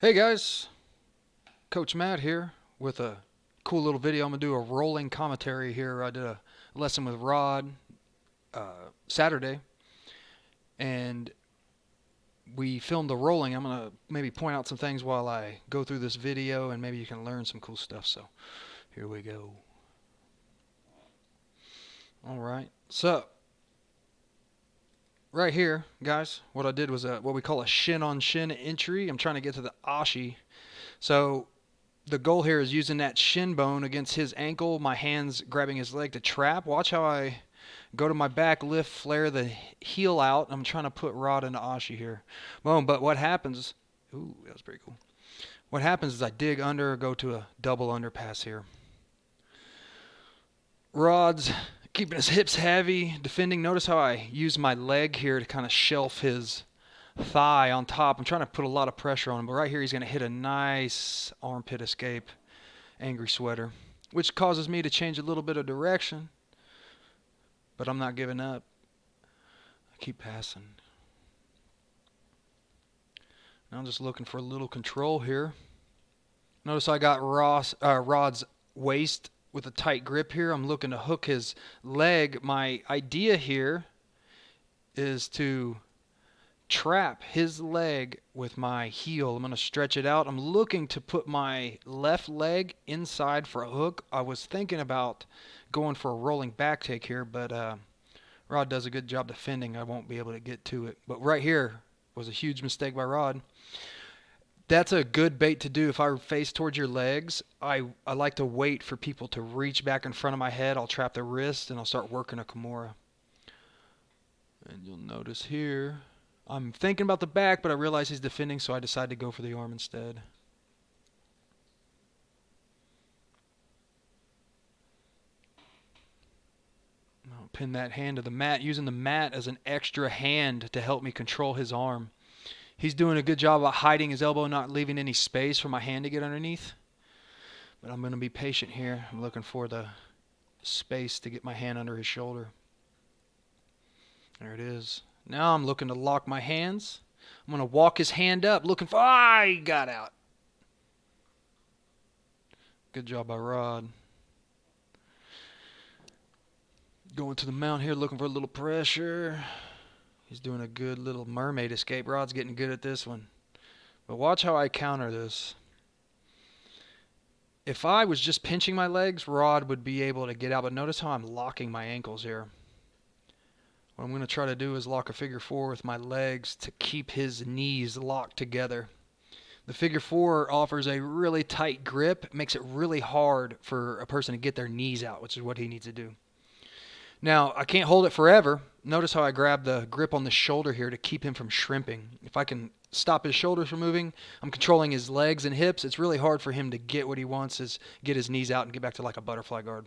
Hey guys, Coach Matt here with a cool little video. I'm going to do a rolling commentary here. I did a lesson with Rod Saturday, and we filmed the rolling. I'm going to maybe point out some things while I go through this video, and maybe you can learn some cool stuff. So here we go. Alright, so right here, guys, what I did was what we call a shin on shin entry. I'm trying to get to the ashi. So the goal here is using that shin bone against his ankle, my hands grabbing his leg to trap. Watch how I go to my back, lift, flare the heel out. I'm trying to put Rod into ashi here. Boom, but what happens, ooh, that was pretty cool. What happens is I dig under, go to a double underpass here. Rod's keeping his hips heavy, defending. Notice how I use my leg here to kind of shelf his thigh on top. I'm trying to put a lot of pressure on him, but right here he's going to hit a nice armpit escape, angry sweater, which causes me to change a little bit of direction, but I'm not giving up. I keep passing. Now I'm just looking for a little control here. Notice I got Rod's waist with a tight grip here. I'm looking to hook his leg. My idea here is to trap his leg with my heel. I'm going to stretch it out. I'm looking to put my left leg inside for a hook. I was thinking about going for a rolling back take here, but Rod does a good job defending. I won't be able to get to it. But right here was a huge mistake by Rod. That's a good bait to do if I face towards your legs. I like to wait for people to reach back in front of my head. I'll trap the wrist and I'll start working a Kimura. And you'll notice here, I'm thinking about the back, but I realize he's defending, so I decide to go for the arm instead. I'll pin that hand to the mat, using the mat as an extra hand to help me control his arm. He's doing a good job of hiding his elbow, not leaving any space for my hand to get underneath. But I'm going to be patient here. I'm looking for the space to get my hand under his shoulder. There it is. Now I'm looking to lock my hands. I'm going to walk his hand up, looking for... he got out. Good job by Rod. Going to the mount here, looking for a little pressure. He's doing a good little mermaid escape. Rod's getting good at this one. But watch how I counter this. If I was just pinching my legs, Rod would be able to get out. But notice how I'm locking my ankles here. What I'm going to try to do is lock a figure four with my legs to keep his knees locked together. The figure four offers a really tight grip. It makes it really hard for a person to get their knees out, which is what he needs to do. Now, I can't hold it forever. Notice how I grab the grip on the shoulder here to keep him from shrimping. If I can stop his shoulders from moving, I'm controlling his legs and hips. It's really hard for him to get what he wants, is get his knees out and get back to like a butterfly guard.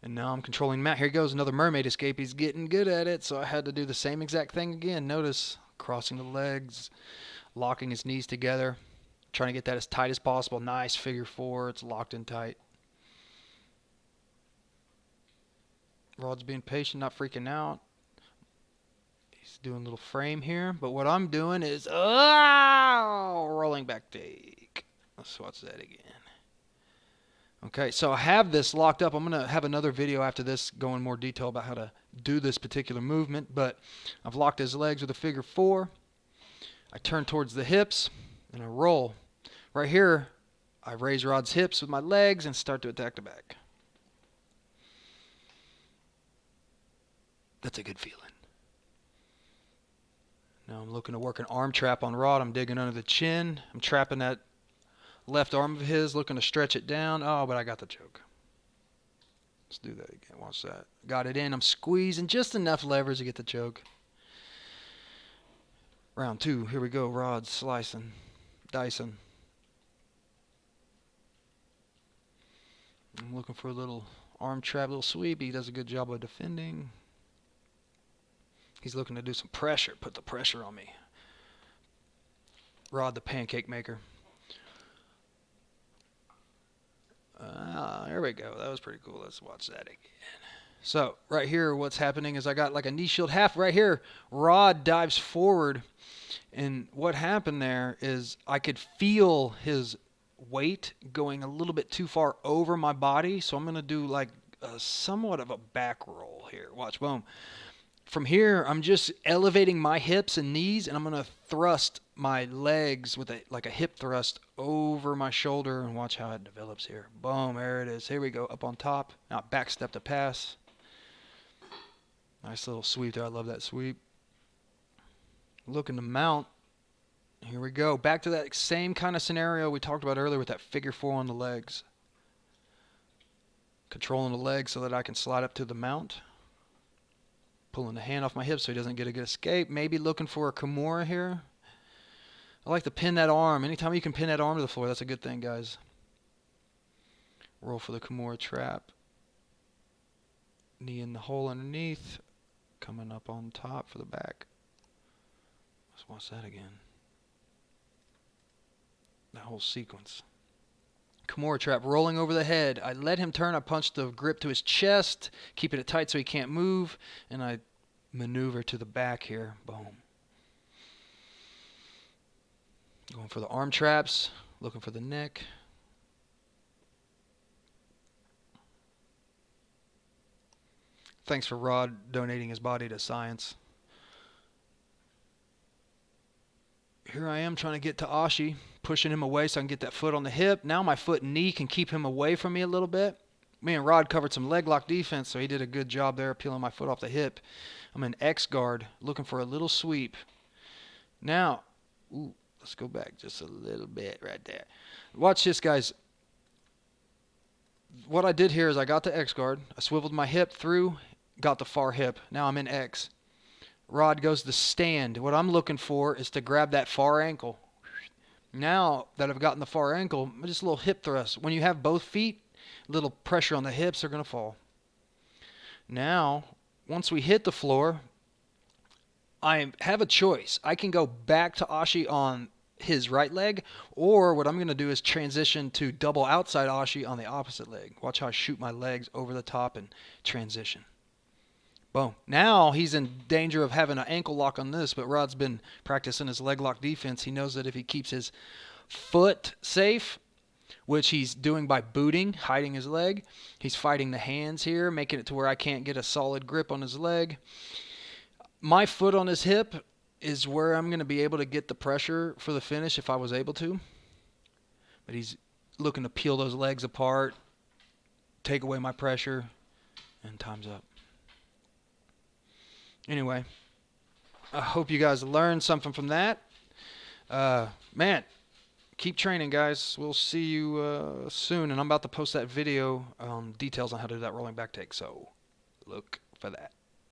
And now I'm controlling Matt. Here he goes, another mermaid escape. He's getting good at it, so I had to do the same exact thing again. Notice crossing the legs, locking his knees together, trying to get that as tight as possible. Nice figure four. It's locked in tight. Rod's being patient, not freaking out. He's doing a little frame here. But what I'm doing is rolling back take. Let's watch that again. Okay, so I have this locked up. I'm going to have another video after this going in more detail about how to do this particular movement. But I've locked his legs with a figure four. I turn towards the hips and I roll. Right here, I raise Rod's hips with my legs and start to attack the back. That's a good feeling. Now I'm looking to work an arm trap on Rod. I'm digging under the chin. I'm trapping that left arm of his, looking to stretch it down. Oh, but I got the choke. Let's do that again. Watch that. Got it in. I'm squeezing just enough levers to get the choke. Round two. Here we go. Rod slicing, dicing. I'm looking for a little arm trap, little sweep. He does a good job of defending. He's looking to do some pressure, put the pressure on me. Rod the pancake maker. There we go. That was pretty cool. Let's watch that again. So right here, what's happening is I got like a knee shield half right here. Rod dives forward, and what happened there is I could feel his weight going a little bit too far over my body. So I'm gonna do like somewhat of a back roll here. Watch, boom. From here, I'm just elevating my hips and knees, and I'm gonna thrust my legs with like a hip thrust over my shoulder, and watch how it develops here. Boom, there it is. Here we go, up on top. Now back step to pass. Nice little sweep there. I love that sweep. Looking to mount. Here we go. Back to that same kind of scenario we talked about earlier with that figure 4 on the legs. Controlling the legs so that I can slide up to the mount. Pulling the hand off my hip so he doesn't get a good escape. Maybe looking for a Kimura here. I like to pin that arm. Anytime you can pin that arm to the floor, that's a good thing, guys. Roll for the Kimura Trap. Knee in the hole underneath. Coming up on top for the back. Let's watch that again. That whole sequence. Kimura Trap rolling over the head. I let him turn. I punched the grip to his chest, keeping it tight so he can't move, and I maneuver to the back here. Boom. Going for the arm traps, looking for the neck. Thanks for Rod donating his body to science. Here I am trying to get to Ashi, pushing him away so I can get that foot on the hip. Now my foot and knee can keep him away from me a little bit. Me and Rod covered some leg lock defense, so he did a good job there peeling my foot off the hip. I'm in X guard, looking for a little sweep. Now, let's go back just a little bit right there. Watch this, guys. What I did here is I got the X guard. I swiveled my hip through, got the far hip. Now I'm in X. Rod goes to stand. What I'm looking for is to grab that far ankle. Now that I've gotten the far ankle, just a little hip thrust. When you have both feet, a little pressure on the hips are going to fall. Now, once we hit the floor, I have a choice. I can go back to Ashi on his right leg, or what I'm going to do is transition to double outside Ashi on the opposite leg. Watch how I shoot my legs over the top and transition. Boom. Now he's in danger of having an ankle lock on this, but Rod's been practicing his leg lock defense. He knows that if he keeps his foot safe, which he's doing by booting, hiding his leg, he's fighting the hands here, making it to where I can't get a solid grip on his leg. My foot on his hip is where I'm going to be able to get the pressure for the finish if I was able to. But he's looking to peel those legs apart, take away my pressure, and time's up. Anyway, I hope you guys learned something from that. Man, keep training, guys. We'll see you soon. And I'm about to post that video, details on how to do that rolling back take. So look for that.